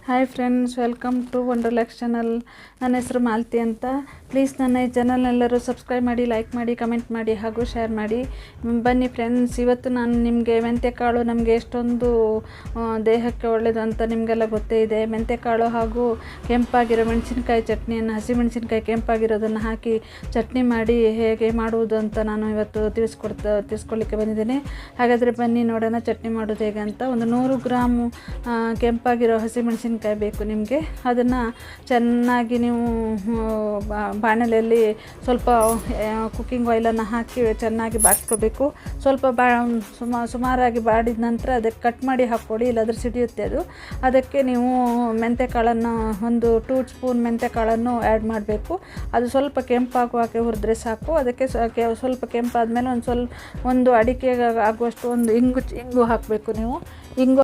Hi friends, welcome to ವಂಡರ್ಲ್ಯಾಕ್ಸ್ channel. ನನ್ನ ಹೆಸರು ಮಾಲತಿ ಅಂತ. ಪ್ಲೀಸ್ ನನ್ನ ಈ ಚಾನಲ್ನೆಲ್ಲರೂ ಸಬ್ಸ್ಕ್ರೈಬ್ ಮಾಡಿ, ಲೈಕ್ ಮಾಡಿ, ಕಮೆಂಟ್ ಮಾಡಿ ಹಾಗೂ ಶೇರ್ ಮಾಡಿ. ಬನ್ನಿ ಫ್ರೆಂಡ್ಸ್, ಇವತ್ತು ನಾನು ನಿಮಗೆ ಮೆಂತ್ಯಕಾಳು ನಮಗೆ ಎಷ್ಟೊಂದು ದೇಹಕ್ಕೆ ಒಳ್ಳೆಯದು ಅಂತ ನಿಮಗೆಲ್ಲ ಗೊತ್ತೇ ಇದೆ. ಮೆಂತ್ಯಕಾಳು ಹಾಗೂ ಕೆಂಪಾಗಿರೋ ಮೆಣಸಿನ್ಕಾಯಿ ಚಟ್ನಿಯನ್ನು, ಹಸಿಮೆಣಸಿನ್ಕಾಯಿ ಕೆಂಪಾಗಿರೋದನ್ನು ಹಾಕಿ ಚಟ್ನಿ ಮಾಡಿ ಹೇಗೆ ಮಾಡುವುದು ಅಂತ ನಾನು ಇವತ್ತು ತಿಳಿಸ್ಕೊಳ್ಳಿಕ್ಕೆ ಬಂದಿದ್ದೇನೆ. ಹಾಗಾದರೆ ಬನ್ನಿ ನೋಡೋಣ ಚಟ್ನಿ ಮಾಡೋದು ಹೇಗೆ ಅಂತ. ಒಂದು 100 ಗ್ರಾಮು ಕೆಂಪಾಗಿರೋ ಹಸಿಮೆಣಸಿನ್ಕಾಯಿ ಬೇಕು ನಿಮಗೆ. ಅದನ್ನು ಚೆನ್ನಾಗಿ ನೀವು ಬಾಣಲೆಯಲ್ಲಿ ಸ್ವಲ್ಪ ಕುಕ್ಕಿಂಗ್ ಆಯಿಲನ್ನು ಹಾಕಿ ಚೆನ್ನಾಗಿ ಬಾಡಿಸ್ಕೋಬೇಕು. ಸ್ವಲ್ಪ ಸುಮಾರಾಗಿ ಬಾಡಿದ ನಂತರ ಅದಕ್ಕೆ ಕಟ್ ಮಾಡಿ ಹಾಕ್ಕೊಡಿ, ಇಲ್ಲಾಂದರೆ ಸಿಡಿಯುತ್ತೆ ಅದು. ಅದಕ್ಕೆ ನೀವು ಮೆಂತ್ಯಕಾಳನ್ನು ಒಂದು 2 ಸ್ಪೂನ್ ಮೆಂತ್ಯಕಾಳನ್ನು ಆ್ಯಡ್ ಮಾಡಬೇಕು. ಅದು ಸ್ವಲ್ಪ ಕೆಂಪಾಗುವಾಗೆ ಹುರಿದ್ರೆ ಸಾಕು. ಅದಕ್ಕೆ ಸ್ವಲ್ಪ ಕೆಂಪಾದ ಮೇಲೆ ಒಂದು ಅಡಿಕೆಗೆ ಆಗುವಷ್ಟು ಒಂದು ಇಂಗು ಹಾಕಬೇಕು ನೀವು. ಇಂಗು